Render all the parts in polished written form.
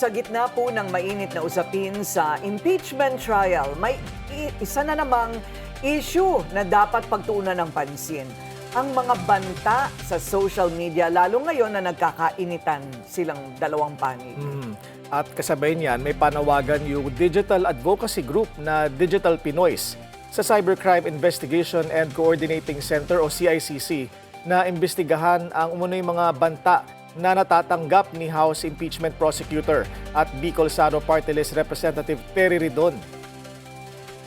sa gitna po ng mainit na usapin sa impeachment trial, may isa na namang issue na dapat pagtuunan ng pansin. Ang mga banta sa social media, lalo ngayon na nagkakainitan silang dalawang panig. At kasabay niyan, may panawagan yung digital advocacy group na Digital Pinoys sa Cybercrime Investigation and Coordinating Center o CICC na imbestigahan ang umunoy mga banta na natatanggap ni House Impeachment Prosecutor at Bicol Saro Party List Representative Terry Ridon.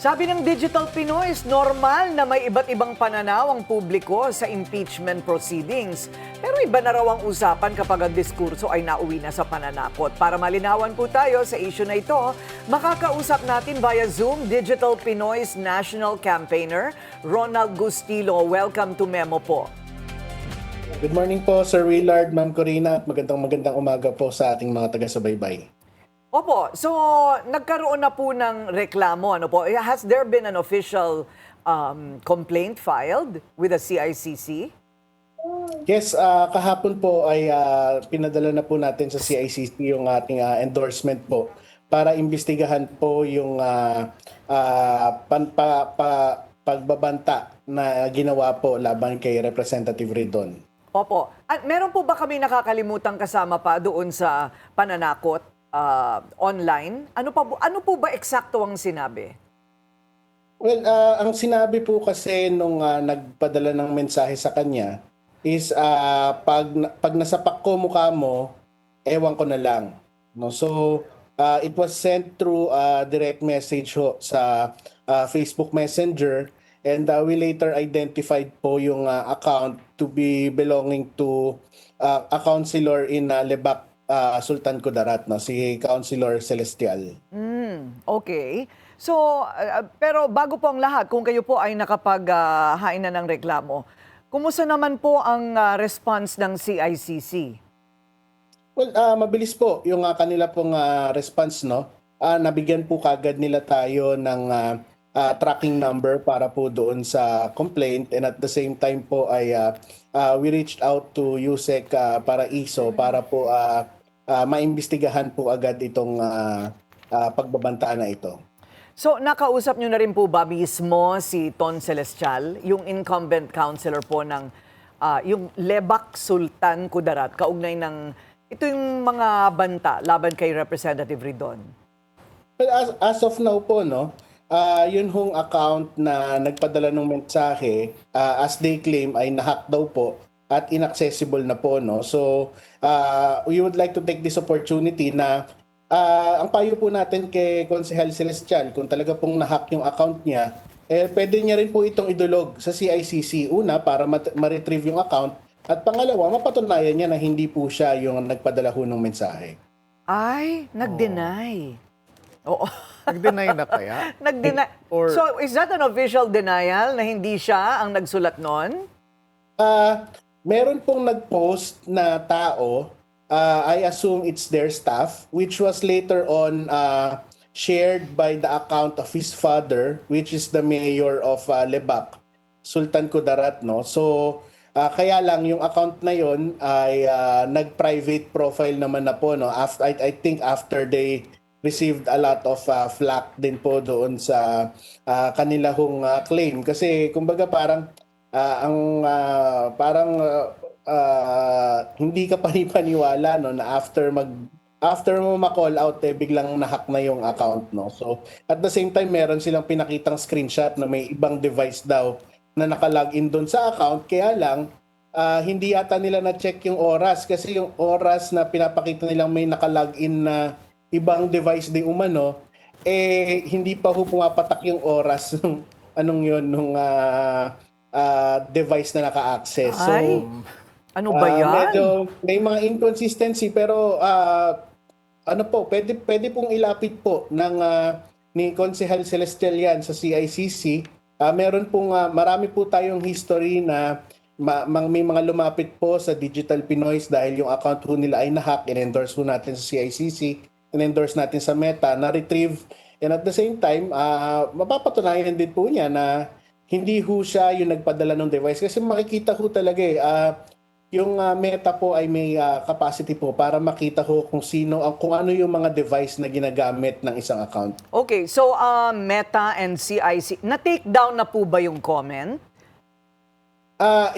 Sabi ng Digital Pinoys, normal na may iba't ibang pananaw ang publiko sa impeachment proceedings. Pero iba na raw ang usapan kapag ang diskurso ay nauwi na sa pananakot. Para malinawan po tayo sa issue na ito, makakausap natin via Zoom Digital Pinoys National Campaigner Ronald Gustilo. Welcome to Memo po. Good morning po, Sir Willard, Ma'am Corina, at magandang umaga po sa ating mga taga-subaybay. Opo, so nagkaroon na po ng reklamo. Ano po? Has there been an official complaint filed with the CICC? Yes, kahapon po ay pinadala na po natin sa CICC yung ating endorsement po para imbestigahan po yung pagbabanta na ginawa po laban kay Representative Ridon. Opo. At meron po ba kami nakakalimutang kasama pa doon sa pananakot online? Ano po ba eksakto ang sinabi? Well, ang sinabi po kasi nung nagpadala ng mensahe sa kanya is pag nasapak ko mukha mo, ewan ko na lang. No? So, it was sent through direct message ho sa Facebook Messenger, and we later identified po yung account to be belonging to a counselor in Lebac, Sultan Kudarat, no? Si Councilor Celestial. Okay. So, pero bago po ang lahat, kung kayo po ay nakapaghain na ng reklamo, kumusta naman po ang response ng CICC? Well, mabilis po yung kanila pong response, no? Nabigyan po kagad nila tayo ng tracking number para po doon sa complaint, and at the same time po ay we reached out to USEC Paraiso para po maimbestigahan po agad itong pagbabanta na ito. So, nakausap nyo na rin po ba mismo si Ton Celestial, yung incumbent councilor po ng yung Lebac Sultan Kudarat, kaugnay ng ito yung mga banta laban kay Representative Ridon? Well, as of now po, no, yun hong account na nagpadala ng mensahe, as they claim, ay nahack daw po at inaccessible na po, no. So we would like to take this opportunity na ang payo po natin kay Konsehal Celestial, kung talaga pong nahack yung account niya, pwede niya rin po itong idulog sa CICC. Una, para ma-retrieve yung account, at pangalawa, mapatunayan niya na hindi po siya yung nagpadala ho ng mensahe. Ay, nag-deny. Oo. Nag-deny na kaya? Nag-deny. Or- So, is that an official denial na hindi siya ang nagsulat nun? Meron pong nag-post na tao, I assume it's their staff, which was later on shared by the account of his father, which is the mayor of Lebac, Sultan Kudarat, no? So, kaya lang yung account na yon ay nag-private profile naman na po, no? I think after they received a lot of flack din po doon sa kanila hong claim, kasi kumbaga parang hindi ka panipaniwala, no, na after mo ma-call out biglang nahack na yung account, no. So at the same time meron silang pinakitang screenshot na may ibang device daw na naka-login doon sa account, kaya lang hindi yata nila na-check yung oras, kasi yung oras na pinapakita nilang may naka-login na ibang device di umano, hindi pa ho pumapatak yung oras nung nung device na naka-access. So, Ay, ano ba yan? medyo may mga inconsistency, pero pwede pong ilapit po ng ni Konsehal Celestial yan sa CICC. Meron pong marami po tayong history na may mga lumapit po sa Digital Pinoys dahil yung account ho nila ay nahack, in-endorse ho natin sa CICC, in-endorse natin sa Meta, na-retrieve, and at the same time, mapapatunayan din po niya na hindi ho siya yung nagpadala ng device, kasi makikita ho talaga yung Meta po ay may capacity po para makita ho kung ano yung mga device na ginagamit ng isang account. Okay, so Meta and CIC, na-take down na po ba yung comment?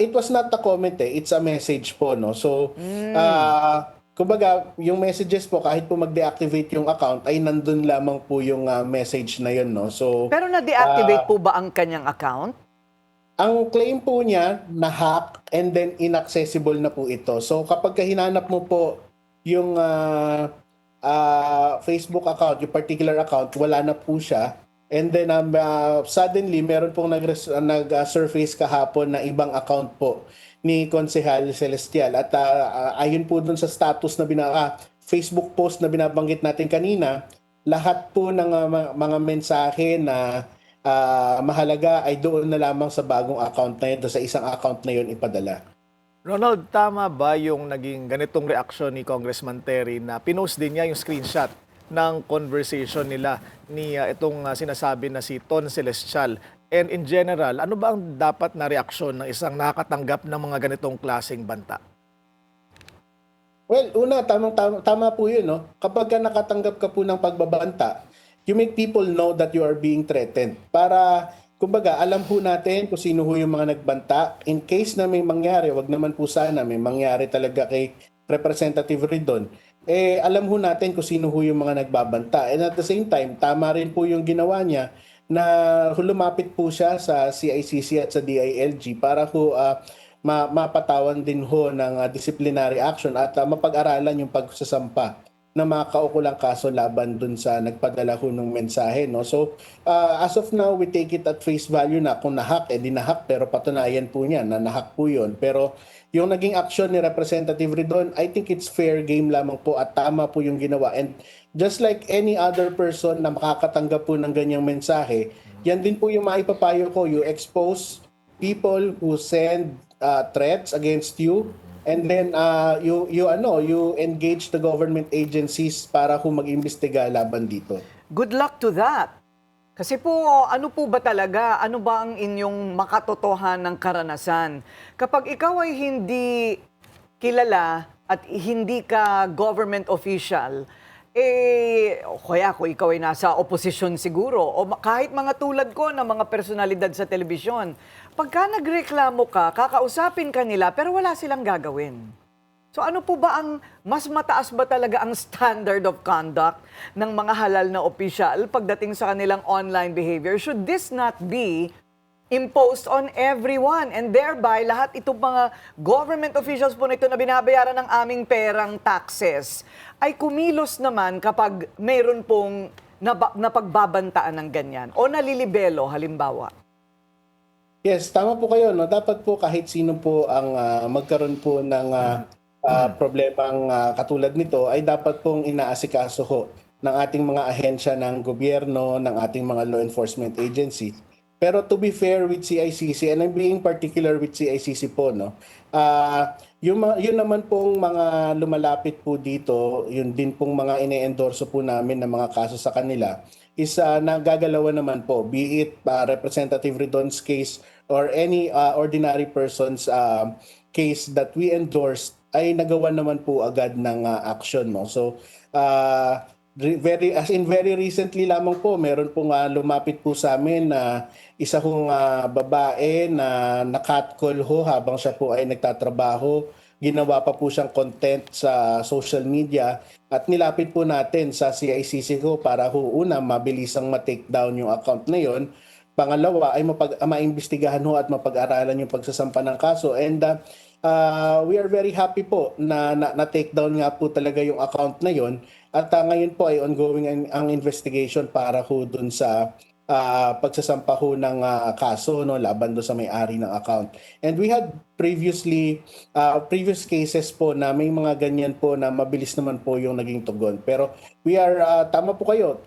It was not a comment it's a message po, no? So, kumbaga, yung messages po, kahit po mag-deactivate yung account, ay nandun lamang po yung message na yun, no? So, Pero na-deactivate po ba ang kanyang account? ang claim po niya, na-hack and then inaccessible na po ito. So, kapag hinanap mo po yung Facebook account, yung particular account, wala na po siya. And then suddenly meron pong nag-surface kahapon na ibang account po ni Konsehal Celestial at ayon po dun sa status na Facebook post na binabanggit natin kanina, lahat po ng mga mensahe na mahalaga ay doon na lamang sa bagong account na yun, sa isang account na yun ipadala. Ronald, tama ba yung naging ganitong reaksyon ni Congressman Terry na pinost din niya yung screenshot ng conversation nila ni itong sinasabi na si Ton Celestial? And in general, ano ba ang dapat na reaksyon ng isang nakakatanggap ng mga ganitong klaseng banta? Well, una, tama po yun, no? Kapag nakatanggap ka po ng pagbabanta, you make people know that you are being threatened. Para, kumbaga, alam po natin kung sino ho yung mga nagbanta. In case na may mangyari, wag naman po sana may mangyari talaga kay Representative Ridon, alam ho natin kung sino ho yung mga nagbabanta. And at the same time, tama rin po yung ginawa niya na lumapit po siya sa CICC at sa DILG para ho mapatawan din ho ng disciplinary action at mapag-aralan yung pagsasampa na mga kaukulang kaso laban dun sa nagpadala ho ng mensahe, no? So, as of now, we take it at face value na kung nahack, di nahack, pero patunayan po niya na nahack po yun. Pero yung naging action ni Representative Ridon, I think it's fair game lamang po at tama po yung ginawa. And just like any other person na makakatanggap po ng ganyang mensahe, yan din po yung maipapayo ko. You expose people who send threats against you, and then you engage the government agencies para ho mag-imbestiga laban dito. Good luck to that. Kasi po, ano po ba talaga? Ano ba ang inyong makatotohan ng karanasan? Kapag ikaw ay hindi kilala at hindi ka government official, kaya kung ikaw ay nasa oposisyon siguro, o kahit mga tulad ko na mga personalidad sa telebisyon, pagka nagreklamo ka, kakausapin ka nila, pero wala silang gagawin. So ano po ba ang mas mataas ba talaga ang standard of conduct ng mga halal na opisyal pagdating sa kanilang online behavior? Should this not be imposed on everyone? And thereby, lahat itong mga government officials po nito na binabayaran ng aming perang taxes ay kumilos naman kapag mayroon pong napagbabantaan ng ganyan o nalilibelo halimbawa. Yes, tama po kayo, no? Dapat po kahit sino po ang magkaroon po ng problemang katulad nito ay dapat pong inaasikaso ho ng ating mga ahensya ng gobyerno, ng ating mga law enforcement agency. Pero to be fair with CICC, and I'm being particular with CICC po, no? Yun naman pong mga lumalapit po dito, yun din pong mga ine-endorso po namin na mga kaso sa kanila, is nagagalawan naman po, be it Representative Ridon's case or any ordinary person's case that we endorsed, ay nagawa naman po agad ng action, no? So very recently lamang po meron pong lumapit po sa amin na isa hong babae na nakatcall ho habang siya po ay nagtatrabaho. Ginawa pa po siyang content sa social media at nilapit po natin sa CICC ho para ho una mabilisang ma-take down yung account na yon. Pangalawa ay maimbestigahan ho at mapag-aralan yung pagsasampa ng kaso. And we are very happy po na take down nga po talaga yung account na yon. At ngayon po ay ongoing ang investigation para ho dun sa pagsasampa ho ng kaso, no, laban do sa may-ari ng account. And we had previous cases po na may mga ganyan po na mabilis naman po yung naging tugon. Pero we are, tama po kayo,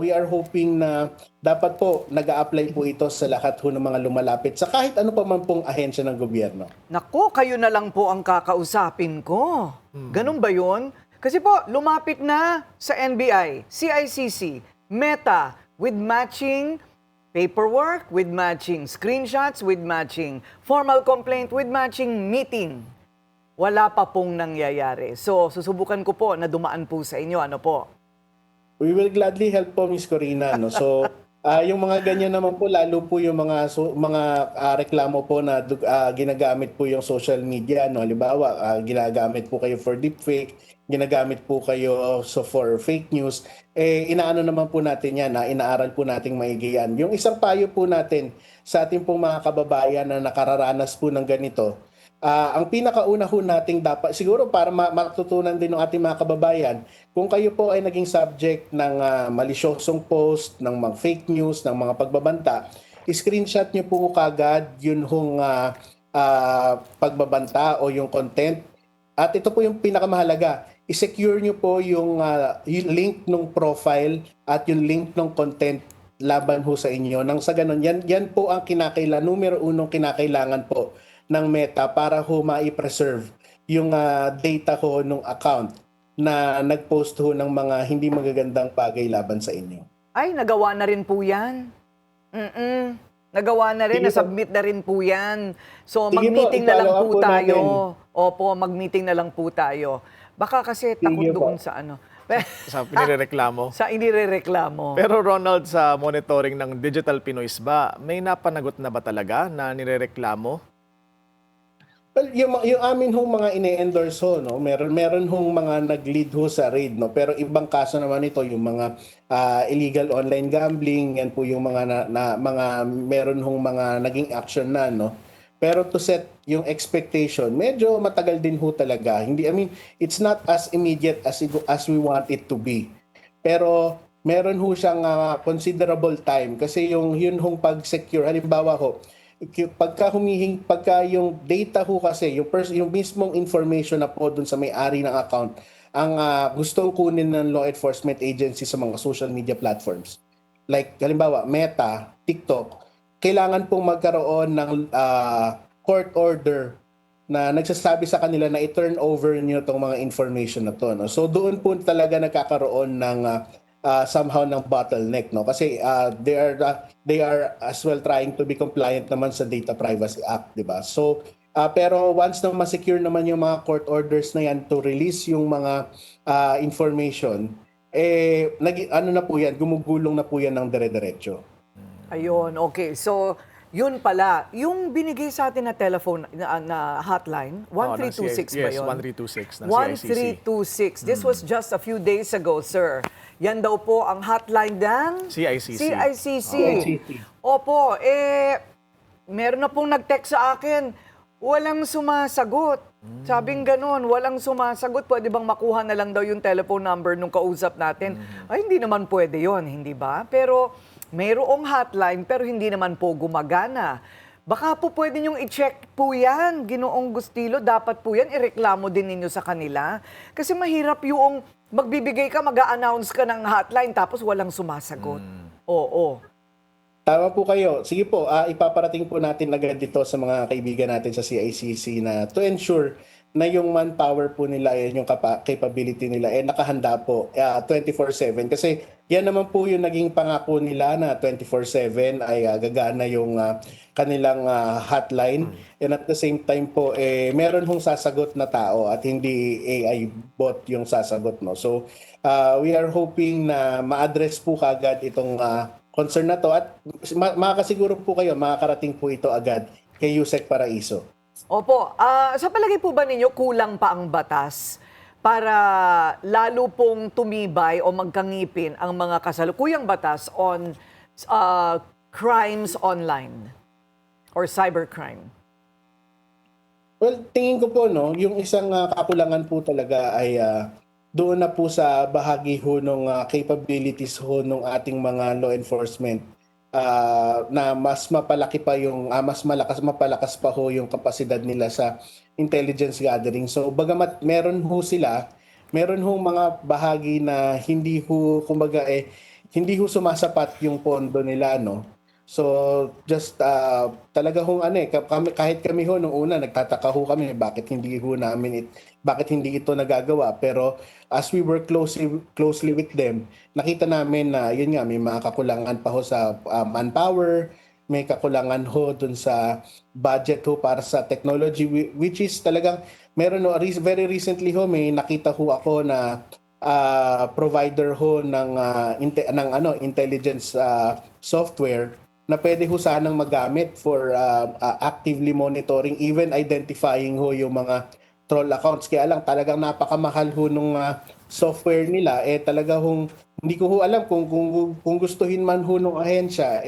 we are hoping na dapat po nag-a-apply po ito sa lahat ho ng mga lumalapit sa kahit ano pa man pong ahensya ng gobyerno. Nako, kayo na lang po ang kakausapin ko. Ganun ba yun? Kasi po, lumapit na sa NBI, CICC, Meta, with matching paperwork, with matching screenshots, with matching formal complaint, with matching meeting. wala pa pong nangyayari. So, susubukan ko po na dumaan po sa inyo. Ano po? We will gladly help po, Miss Corina. No? So, yung mga ganyan naman po, lalo po yung mga reklamo po na ginagamit po yung social media. No? Halimbawa, ginagamit po kayo for deepfake, ginagamit po kayo for fake news. Inaano naman po natin yan, inaaral po nating maigi yan. Yung isang payo po natin sa ating pong mga kababayan na nakararanas po ng ganito, ang pinakauna ho nating dapat, siguro para matutunan din ng ating mga kababayan, kung kayo po ay naging subject ng malisyosong post, ng mga fake news, ng mga pagbabanta, screenshot nyo po kagad yun hong pagbabanta o yung content. At ito po yung pinakamahalaga, i-secure nyo po yung link ng profile at yung link ng content laban ho sa inyo. Nang sa ganun, yan po ang numero unong kinakailangan po ng Meta para ho mai-preserve yung data ho ng account na nag-post ho ng mga hindi magagandang bagay laban sa inyo. Ay, nagawa na rin po yan. Nagawa na rin, Sige po. nasubmit na rin po yan. So, Sige mag-meeting po, na lang i-follow up po po tayo. natin. Opo, mag-meeting na lang po tayo. Baka kasi takot Sige po. doon sa ano. Sa pinireklamo. Sa inirereklamo. Pero Ronald, sa monitoring ng Digital Pinoys ba, may napanagot na ba talaga na nirereklamo? Well, yung amin hong mga ine-endorse ho, no? Meron hong mga nag-lead ho sa raid, no? Pero ibang kaso naman ito, yung mga illegal online gambling, yan po yung mga meron hong mga naging action na, no? Pero to set yung expectation, medyo matagal din ho talaga. It's not as immediate as we want it to be. Pero meron ho siyang considerable time kasi yun hong pag-secure, halimbawa ho, pagka yung data ho kasi, yung mismong information na po dun sa may-ari ng account, ang gustong kunin ng law enforcement agency sa mga social media platforms. Like, halimbawa, Meta, TikTok, kailangan pong magkaroon ng court order na nagsasabi sa kanila na i-turn over niyo itong mga information na to. No? So, doon po talaga nagkakaroon ng somehow ng bottleneck, no? Kasi they are as well trying to be compliant naman sa Data Privacy Act, di ba? So pero once na ma-secure naman yung mga court orders na yan to release yung mga information, na po yan, gumugulong na po yan ng dire-diretso. Ayun, okay. So, yun pala, yung binigay sa atin na telephone, na hotline, 1326 ba Yes, yun? 1326 ng CICC. 1326. This was just a few days ago, sir. Yan daw po ang hotline ng CICC. CICC. CICC. Opo, meron na pong nag-text sa akin, walang sumasagot. Sabing ganun, walang sumasagot. Pwede bang makuha na lang daw yung telephone number nung kausap natin? Ay, hindi naman pwede yon, hindi ba? Pero mayroong hotline, pero hindi naman po gumagana. Baka po pwede niyong i-check po yan, Ginoong Gustilo. Dapat po yan, ireklamo din ninyo sa kanila. Kasi mahirap yung magbibigay ka, mag-a-announce ka ng hotline, tapos walang sumasagot. Oo. Tama po kayo. Sige po, ipaparating po natin agad dito sa mga kaibigan natin sa CICC na to ensure na yung manpower po nila, yung capability nila, nakahanda po 24/7. Kasi yan naman po yung naging pangako nila na 24/7 ay gagana yung kanilang hotline. And at the same time po, meron hong sasagot na tao at hindi AI bot yung sasagot. No? So we are hoping na ma-address po kagad itong concern na to at makakasiguro po kayo, makakarating po ito agad kay Yusek Paraiso. Opo. Sa palagay po ba ninyo, kulang pa ang batas para lalo pong tumibay o magkangipin ang mga kasalukuyang batas on crimes online or cybercrime? Well, tingin ko po, no, yung isang kakulangan po talaga ay doon na po sa bahagi ho ng capabilities ho ng ating mga law enforcement na mas mapalaki pa yung mapalakas pa ho yung kapasidad nila sa intelligence gathering. So bagamat meron ho mga bahagi na hindi ho kumbaga hindi ho sumasapat yung pondo nila, no. So just talaga hong kahit kami ho nung una nagtataka ho kami bakit hindi ito nagagawa, pero as we work closely with them, nakita namin na yun nga, may mga kakulangan pa ho sa manpower, may kakulangan ho dun sa budget ho para sa technology, which is talagang meron very recently ho, may nakita ho ako na provider ho ng intelligence software na pwede ho sanang magamit for actively monitoring, even identifying ho yung mga troll accounts. Kaya lang talagang napakamahal ho nung software nila. Talaga hong hindi ko ho alam kung gustuhin man ho nung ahensya,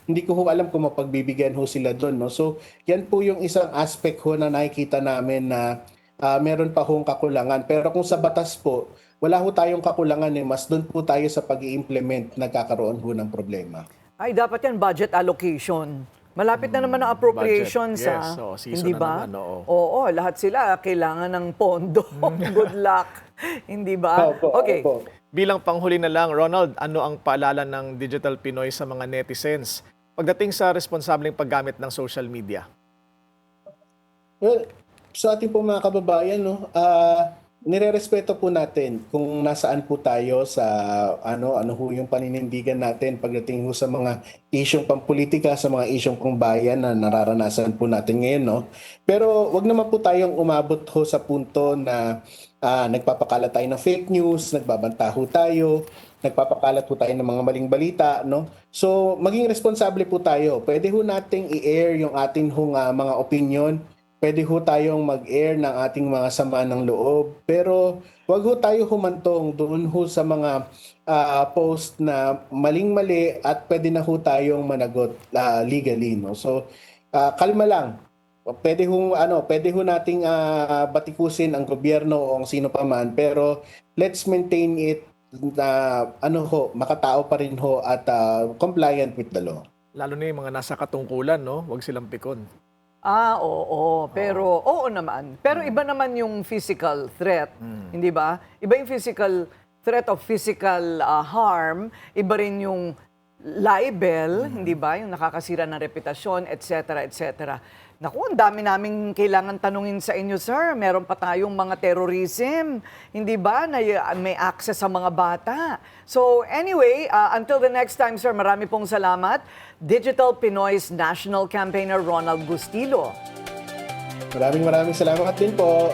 hindi ko ho alam kung mapagbibigyan ho sila doon, no? So, yan po yung isang aspect ho na nakikita namin na meron pa hong kakulangan. Pero kung sa batas po, wala ho tayong kakulangan, mas doon po tayo sa pag-i-implement nagkakaroon ho ng problema. Ay, dapat yan, budget allocation. Malapit na naman ang appropriations, budget, yes. Oo, season hindi na ba? naman, oo. Oo, lahat sila kailangan ng pondo. Good luck. Hindi ba? Opo, Okay. opo. Bilang panghuli na lang, Ronald, ano ang paalala ng Digital Pinoy sa mga netizens pagdating sa responsableng paggamit ng social media? Well, sa ating po mga kababayan, no, nirerespeto po natin kung nasaan po tayo sa ano ho yung paninindigan natin pagdating ho sa mga isyong pampolitika, sa mga isyong pangbayan na nararanasan po natin ngayon, no. Pero wag naman po tayong umabot ho sa punto na nagpapakalat tayo ng fake news, nagbabanta ho tayo, nagpapakalat po tayo ng mga maling balita, no. So maging responsable po tayo. Pwede ho nating i-air yung ating hong mga opinion. Pwede ho tayong mag-air ng ating mga sama ng loob, pero wag ho tayo humantong doon ho sa mga post na maling-mali at pwede na ho tayong managot legally, no. So kalma lang. Pwede ho nating batikusin ang gobyerno o ang sino pa man, pero let's maintain it na makatao pa rin ho at compliant with the law. Lalo na yung mga nasa katungkulan, no? Huwag silang pikon. Oo. Pero, oo naman. Pero iba naman yung physical threat. Hindi ba? Iba yung physical threat of physical harm. Iba rin yung libel, hindi ba? Yung nakakasira ng reputasyon, etc., etc. Naku, ang dami naming kailangan tanungin sa inyo, sir. Meron pa tayong mga terrorism, hindi ba, na may access sa mga bata. So anyway, until the next time, sir, marami pong salamat. Digital Pinoy's National Campaigner Ronald Gustilo. Maraming salamat din po.